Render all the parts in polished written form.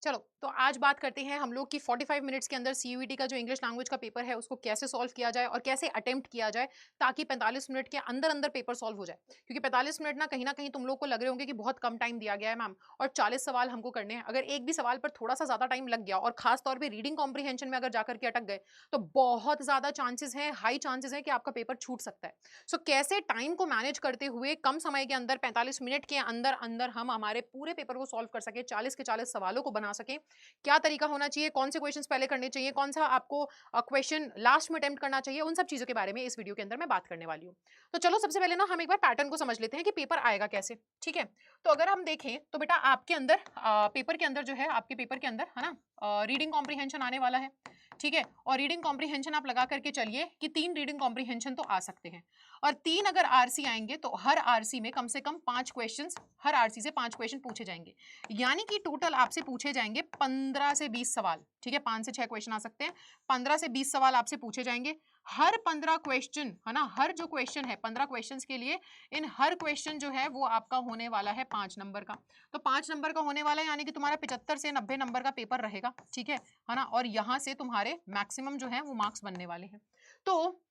चलो तो आज बात करते हैं हम लोग कि 45 मिनट्स के अंदर सीयूईटी का जो इंग्लिश लैंग्वेज का पेपर है उसको कैसे सॉल्व किया जाए और कैसे अटेम्प्ट किया जाए ताकि 45 मिनट के अंदर अंदर पेपर सॉल्व हो जाए। क्योंकि 45 मिनट ना कहीं तुम लोग को लग रहे होंगे कि बहुत कम टाइम दिया गया है मैम, और 40 सवाल हमको करने हैं। अगर एक भी सवाल पर थोड़ा सा ज्यादा टाइम लग गया और खास तौर पर रीडिंग कॉम्प्रीहेंशन में अगर जाकर के अटक गए तो बहुत ज्यादा चांसेस है, हाई चांसेस है कि आपका पेपर छूट सकता है। सो कैसे टाइम को मैनेज करते हुए कम समय के अंदर 45 मिनट के अंदर अंदर हम हमारे पूरे पेपर को सॉल्व कर सके, 40 के 40 सवालों को बना सके, क्या तरीका होना चाहिए, कौन से क्वेश्चंस पहले करने चाहिए, कौन सा आपको क्वेश्चन लास्ट में अटेम्प्ट करना चाहिए, उन सब चीजों के बारे में इस वीडियो के अंदर मैं बात करने वाली हूँ। तो चलो सबसे पहले ना हम एक बार पैटर्न को समझ लेते हैं कि पेपर आएगा कैसे। ठीक है, तो अगर हम देखें तो बेटा आपके अंदर पेपर के अंदर जो है, आपके पेपर के अंदर है ना रीडिंग कॉम्प्रीहेंशन आने वाला है। ठीक है, और रीडिंग कॉम्प्रीहेंशन आप लगा करके चलिए कि 3 रीडिंग कॉम्प्रीहेंशन तो आ सकते हैं, और 3 अगर आरसी आएंगे तो हर आरसी में कम से कम 5 क्वेश्चंस, हर आरसी से 5 क्वेश्चन पूछे जाएंगे। यानी कि टोटल आपसे पूछे जाएंगे 15 से 20 सवाल। ठीक है, 5 से 6 क्वेश्चन आ सकते हैं, 15 से 20 सवाल आपसे पूछे जाएंगे। हर 15 क्वेश्चन है ना, हर जो क्वेश्चन है 15 क्वेश्चंस के लिए, इन हर क्वेश्चन जो है वो आपका होने वाला है 5 नंबर का। तो 5 नंबर का होने वाला है, यानी कि तुम्हारा 75 से 90 नंबर का पेपर रहेगा। ठीक है ना, और यहां से तुम्हारे मैक्सिमम जो है वो मार्क्स बनने वाले हैं। तो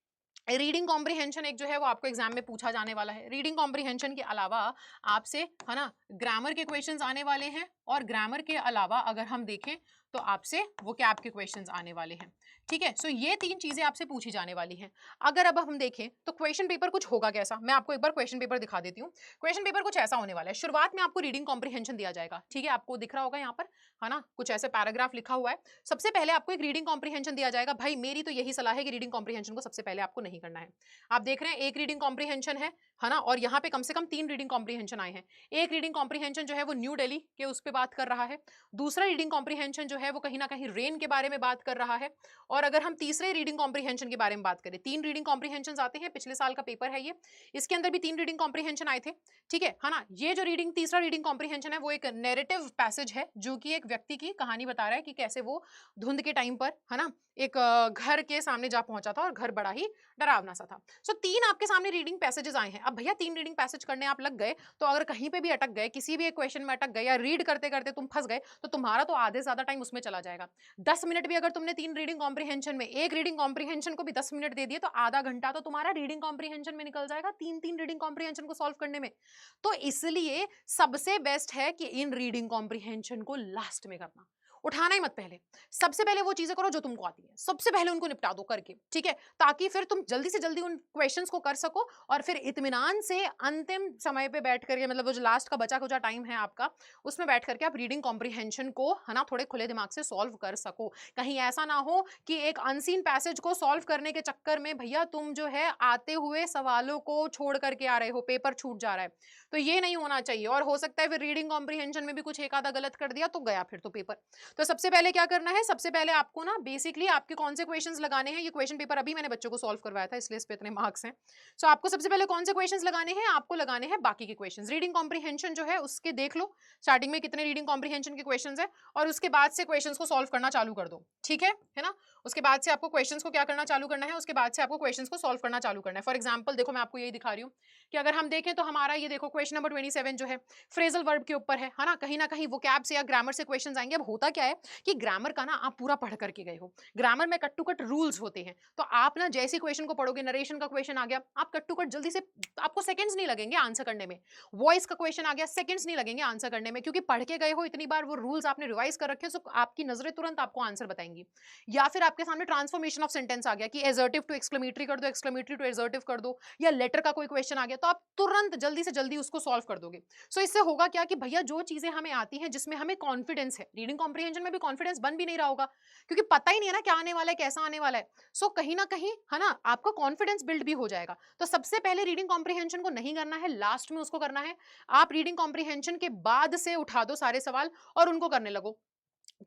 रीडिंग कॉम्प्रीहेंशन एक जो है वो आपको एग्जाम में पूछा जाने वाला है। रीडिंग कॉम्प्रीहेंशन के अलावा आपसे है ना ग्रामर के क्वेश्चंस आने वाले हैं, और ग्रामर के अलावा अगर हम देखें तो आपसे वोकैब के क्वेश्चंस आने वाले हैं। ठीक है, सो ये 3 चीजें आपसे पूछी जाने वाली हैं। अगर अब हम देखें तो क्वेश्चन पेपर कुछ होगा कैसा, मैं आपको एक बार क्वेश्चन पेपर दिखा देती हूँ। क्वेश्चन पेपर कुछ ऐसा होने वाला है, शुरुआत में आपको रीडिंग कॉम्प्रीहेंशन दिया जाएगा। ठीक है, आपको दिख रहा होगा यहाँ पर है ना, कुछ ऐसे पैराग्राफ लिखा हुआ है। सबसे पहले आपको एक रीडिंग कॉम्प्रीहेंशन दिया जाएगा। भाई मेरी तो यही सलाह है कि रीडिंग कॉम्प्रीहेंशन को सबसे पहले आपको नहीं करना है। आप देख रहे हैं एक रीडिंग कॉम्प्रीहेंशन है ना, और यहाँ पे कम से कम 3 रीडिंग कॉम्प्रीहेंशन आए हैं। एक रीडिंग कॉम्प्रीहेंशन जो है वो न्यू दिल्ली के उस पर बात कर रहा है, दूसरा रीडिंग कॉम्प्रीहेंशन जो है वो कहीं ना कहीं रेन के बारे में बात कर रहा है, और अगर हम तीसरे रीडिंग कॉम्प्रीहेंशन के बारे में बात करें, 3 रीडिंग कॉम्प्रीहेंशन आते हैं, पिछले साल का पेपर है ये, इसके अंदर भी 3 रीडिंग कॉम्प्रीहेंशन आए थे। ठीक है ना, ये जो तीसरा रीडिंग कॉम्प्रीहेंशन है वो एक नैरेटिव पैसेज है, जो कि एक व्यक्ति की कहानी बता रहा है कि कैसे वो धुंध के टाइम पर है ना एक घर के सामने जा पहुंचा था, और घर बड़ा ही डरावना सा था। सो 3 आपके सामने रीडिंग पैसेजेस आए हैं। अब भैया 3 रीडिंग पैसेज करने आप लग गए, तो अगर कहीं पे भी अटक गए, किसी भी एक क्वेश्चन में अटक गए, या रीड करते करते तुम फंस गए, तो तुम्हारा तो आधे से ज्यादा टाइम उसमें चला जाएगा। 10 मिनट भी अगर तुमने 3 रीडिंग कॉम्प्रीहेंशन में, एक रीडिंग कॉम्प्रीहेंशन को भी 10 मिनट दे दिए, तो आधा घंटा तो तुम्हारा रीडिंग कॉम्प्रीहेंशन में निकल जाएगा, 3 रीडिंग कॉम्प्रीहेंशन को सॉल्व करने में। तो इसलिए सबसे बेस्ट है कि इन रीडिंग कॉम्प्रीहेंशन को लास्ट में करना, उठाना ही मत पहले। सबसे पहले वो चीजें करो जो तुमको आती है, सबसे पहले उनको निपटा दो करके। ठीक है, ताकि फिर तुम जल्दी से जल्दी उन क्वेश्चंस को कर सको, और फिर इत्मीनान से अंतिम समय पे बैठ करके, मतलब वो जो लास्ट का बचा कुचा टाइम है आपका, उसमें बैठ करके आप रीडिंग कॉम्प्रीहेंशन को है ना थोड़े खुले दिमाग से सॉल्व कर सको। कहीं ऐसा ना हो कि एक अनसीन पैसेज को सॉल्व करने के चक्कर में भैया तुम जो है आते हुए सवालों को छोड़ करके आ रहे हो, पेपर छूट जा रहा है। तो ये नहीं होना चाहिए, और हो सकता है फिर रीडिंग कॉम्प्रीहेंशन में भी कुछ एक आधा गलत कर दिया तो गया फिर तो पेपर। तो सबसे पहले क्या करना है, सबसे पहले आपको ना बेसिकली आपके कौन से क्वेश्चंस लगाने हैं, ये क्वेश्चन पेपर अभी मैंने बच्चों को सॉल्व करवाया था, इसलिए इस पे इतने मार्क्स हैं। सो आपको सबसे पहले कौन से क्वेश्चंस लगाने हैं, आपको लगाने हैं बाकी के क्वेश्चंस। रीडिंग कॉम्प्रीहेंशन जो है उसके देख लो स्टार्टिंग में कितने रीडिंग कॉम्प्रीहेंशन के क्वेश्चंस है, और उसके बाद से क्वेश्चंस को सॉल्व करना चालू कर दो। ठीक है ना, उसके बाद से आपको क्वेश्चंस को क्या करना चालू करना है, उसके बाद से आपको क्वेश्चंस को सॉल्व करना चालू करना है। फॉर एग्जाम्पल देखो, मैं आपको यही दिखा रही हूँ कि अगर हम देखें तो हमारा ये देखो क्वेश्चन नंबर 27 जो है फ्रेजल वर्ब के ऊपर है ना कहीं वोकैब से या ग्रामर से क्वेश्चंस आएंगे। अब होता क्या है कि ग्रामर का ना आप पूरा पढ़ करके गए हो, ग्रामर में कट टू कट रूल्स होते हैं, तो आप ना जैसे क्वेश्चन को पढ़ोगे, नरेशन का क्वेश्चन आ गया, आप कट टू कट जल्दी से, आपको सेकंड्स नहीं लगेंगे आंसर करने में। वॉइस का क्वेश्चन आ गया, सेकंड्स नहीं लगेंगे आंसर करने में, क्योंकि पढ़ के गए हो इतनी बार, वो रूल्स आपने रिवाइज कर रखे हो, तो आपकी नजरें तुरंत आपको आंसर बताएंगी। या फिर आपके सामने ट्रांसफॉर्मेशन ऑफ सेंटेंस आ गया कि एजर्टिव टू एक्सक्लेमेटरी कर दो, एक्सक्लेमेटरी टू एजर्टिव कर दो, या लेटर का कोई क्वेश्चन आ गया, तो आप तुरंत जल्दी से जल्दी उसको सॉल्व कर दोगे। सो इससे होगा क्या कि भैया जो चीजें हमें आती हैं, जिसमें हमें कॉन्फिडेंस है, रीडिंग कॉम्प्रीहेंशन में भी कॉन्फिडेंस बन भी नहीं रहा होगा, क्योंकि पता ही नहीं है ना क्या आने वाला है, कैसा आने वाला है। सो कहीं ना कहीं है ना आपका कॉन्फिडेंस बिल्ड भी हो जाएगा। तो सबसे पहले रीडिंग कॉम्प्रीहेंशन को नहीं करना है, लास्ट में उसको करना है। आप रीडिंग कॉम्प्रीहेंशन के बाद से उठा दो सारे सवाल और उनको करने लगो।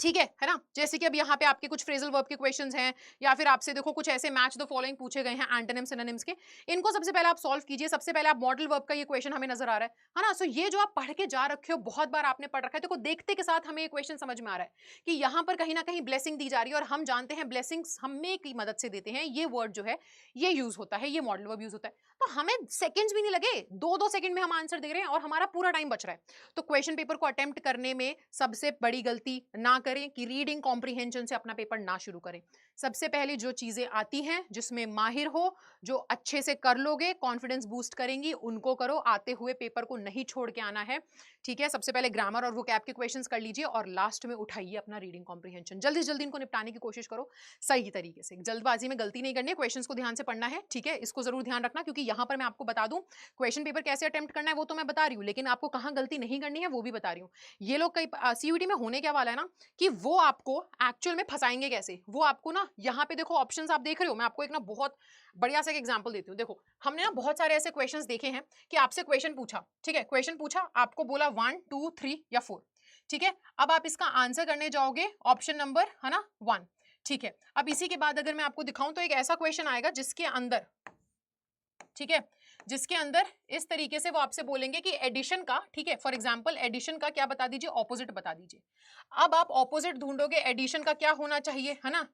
ठीक है ना? जैसे कि अब यहाँ पे आपके कुछ फ्रेजल वर्ब के क्वेश्चंस हैं, या फिर आपसे देखो कुछ ऐसे मैच द फॉलोइंग पूछे गए हैं एंटोनिम सिनोनिम्स के। इनको सबसे पहले आप सॉल्व कीजिए। सबसे पहले आप मॉडल वर्ब का ये क्वेश्चन हमें नजर आ रहा है ना? सो ये जो आप पढ़ के जा रखे हो, बहुत बार आपने पढ़ रखा है, देखो देखते के साथ हमें ये क्वेश्चन समझ में आ रहा है कि यहाँ पर कहीं ना कहीं ब्लेसिंग दी जा रही है, और हम जानते हैं ब्लेसिंग्स हमें की मदद से देते हैं। ये वर्ड जो है ये यूज होता है, ये मॉडल वर्ब यूज होता है। तो हमें सेकंड्स भी नहीं लगे, 2-2 सेकंड में हम आंसर दे रहे हैं और हमारा पूरा टाइम बच रहा है। तो क्वेश्चन पेपर को अटेम्प्ट करने में सबसे बड़ी गलती ना करें कि रीडिंग कॉम्प्रिहेंशन से अपना पेपर ना शुरू करें। सबसे पहले जो चीजें आती हैं, जिसमें माहिर हो, जो अच्छे से कर लोगे, कॉन्फिडेंस बूस्ट करेंगी, उनको करो। आते हुए पेपर को नहीं छोड़ के आना है, ठीक है? सबसे पहले ग्रामर और वोकैब के क्वेश्चंस कर लीजिए और लास्ट में उठाइए अपना रीडिंग कॉम्प्रिहेंशन। जल्दी से जल्दी इनको निपटाने की कोशिश करो सही तरीके से। जल्दबाजी में गलती नहीं करनी है, क्वेश्चंस को ध्यान से पढ़ना है, ठीक है? इसको जरूर ध्यान रखना, क्योंकि यहाँ पर मैं आपको बता दूं, क्वेश्चन पेपर कैसे अटेम्प्ट करना है वो तो मैं बता रही हूँ, लेकिन आपको कहाँ गलती नहीं करनी है वो भी बता रही हूँ। ये लोग कई सीयूटी में होने क्या वाला है ना, कि वो आपको एक्चुअल में फंसाएंगे कैसे। वो आपको ना यहाँ पे देखो ऑप्शंस आप देख रहे हो, मैं आपको एक ना बहुत बढ़िया सा एक एग्जांपल देती हूँ। देखो हमने ना बहुत सारे ऐसे क्वेश्चंस देखे हैं कि आपसे क्वेश्चन पूछा, ठीक है? क्वेश्चन पूछा, आपको बोला 1 2 3 या 4, ठीक है? अब आप इसका आंसर करने जाओगे ऑप्शन नंबर है ना 1, ठीक है? अब इसी के बाद अगर मैं आपको दिखाऊं तो एक ऐसा क्वेश्चन आएगा जिसके अंदर, ठीक है, जिसके अंदर इस तरीके से वो आपसे बोलेंगे कि एडिशन का, ठीक है, फॉर एग्जांपल एडिशन का क्या बता दीजिए, ऑपोजिट बता दीजिए। अब आप ऑपोजिट ढूंढोगे, एडिशन का क्या होना चाहिए, है ना?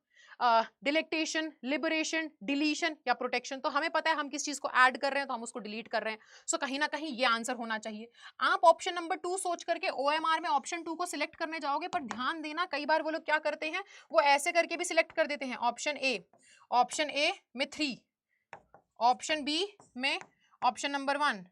डिलेक्टेशन, लिबरेशन, डिलीशन या प्रोटेक्शन। तो हमें पता है हम किस चीज को ऐड कर रहे हैं तो हम उसको डिलीट कर रहे हैं। सो कहीं ना कहीं ये आंसर होना चाहिए। आप ऑप्शन नंबर 2 सोच करके ओएमआर में ऑप्शन 2 को सिलेक्ट करने जाओगे, पर ध्यान देना कई बार वो लोग क्या करते हैं, वो ऐसे करके भी सिलेक्ट कर देते हैं। ऑप्शन ए में 3, ऑप्शन बी में ऑप्शन नंबर 1,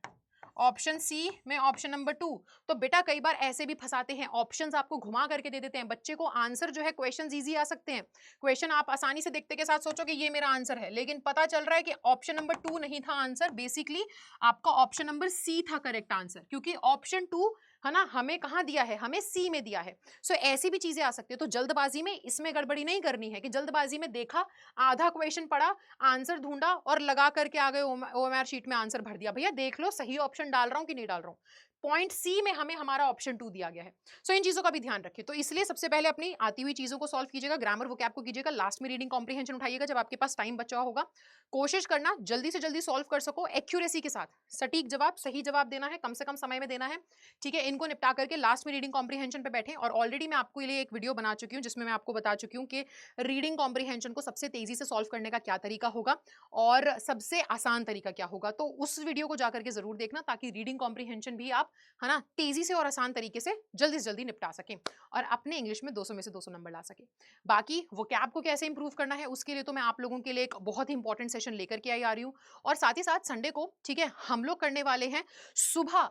ऑप्शन सी में ऑप्शन नंबर 2। तो बेटा कई बार ऐसे भी फंसाते हैं, ऑप्शंस आपको घुमा करके दे देते हैं। बच्चे को आंसर जो है, क्वेश्चंस इजी आ सकते हैं, क्वेश्चन आप आसानी से देखते के साथ सोचोगे ये मेरा आंसर है, लेकिन पता चल रहा है कि ऑप्शन नंबर 2 नहीं था आंसर, बेसिकली आपका ऑप्शन नंबर सी था करेक्ट आंसर, क्योंकि ऑप्शन 2 है ना हमें कहाँ दिया है, हमें सी में दिया है। सो ऐसी भी चीजें आ सकती है। तो जल्दबाजी में इसमें गड़बड़ी नहीं करनी है कि जल्दबाजी में देखा, आधा क्वेश्चन पढ़ा, आंसर ढूंढा और लगा करके आ गए ओएमआर शीट में आंसर भर दिया। भैया देख लो सही ऑप्शन डाल रहा हूं कि नहीं डाल रहा हूं। पॉइंट सी में हमें हमारा ऑप्शन 2 दिया गया है। सो इन चीजों का भी ध्यान रखिए। तो इसलिए सबसे पहले अपनी आती हुई चीजों को सॉल्व कीजिएगा, ग्रामर वोकैब को कीजिएगा, लास्ट में रीडिंग कॉम्प्रिहेंशन उठाइएगा जब आपके पास टाइम बचा होगा। कोशिश करना जल्दी से जल्दी सॉल्व कर सको, एक्यूरेसी के साथ, सटीक जवाब, सही जवाब देना है, कम से कम समय में देना है, ठीक है? इनको निपटा करके लास्ट में रीडिंग कॉम्प्रिहेंशन पे बैठे। और ऑलरेडी मैं आपको लिए एक वीडियो बना चुकी हूँ जिसमें मैं आपको बता चुकी हूँ कि रीडिंग कॉम्प्रिहेंशन को सबसे तेजी से सॉल्व करने का क्या तरीका होगा और सबसे आसान तरीका क्या होगा। तो उस वीडियो को जाकर के जरूर देखना, ताकि रीडिंग कॉम्प्रिहेंशन भी आप है ना तेजी से और आसान तरीके से जल्दी निपटा सकें और अपने इंग्लिश में 200 में से 200 नंबर ला सकें। बाकी वो कैब को कैसे इंप्रूव करना है उसके लिए तो मैं आप लोगों के लिए एक बहुत ही इंपॉर्टेंट सेशन लेकर के आई आ रही हूँ। और साथ ही साथ संडे को, ठीक है, हम लोग करने वाले हैं सुबह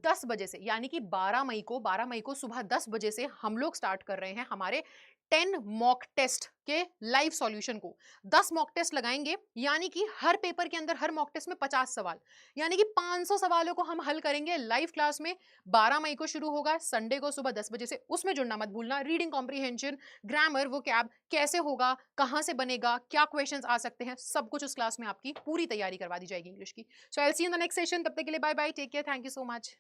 10 बजे से, यानी कि 12 मई को सुबह 10 बजे से हम लोग स्टार्ट कर रहे हैं हमारे 10 मॉक टेस्ट के लाइव सॉल्यूशन को। 10 मॉक टेस्ट लगाएंगे, यानी कि हर पेपर के अंदर, हर मॉक टेस्ट में 50 सवाल, यानी कि 500 सवालों को हम हल करेंगे लाइव क्लास में। 12 मई को शुरू होगा, संडे को सुबह 10 बजे से। उसमें जुड़ना मत भूलना। रीडिंग कॉम्प्रिहेंशन, ग्रामर, वो कैब कैसे होगा, कहां से बनेगा, क्या क्वेश्चंस आ सकते हैं, सब कुछ उस क्लास में आपकी पूरी तैयारी करवा दी जाएगी इंग्लिश की। So I will see you in the next session. तब तक के लिए bye bye, take care, thank you so much.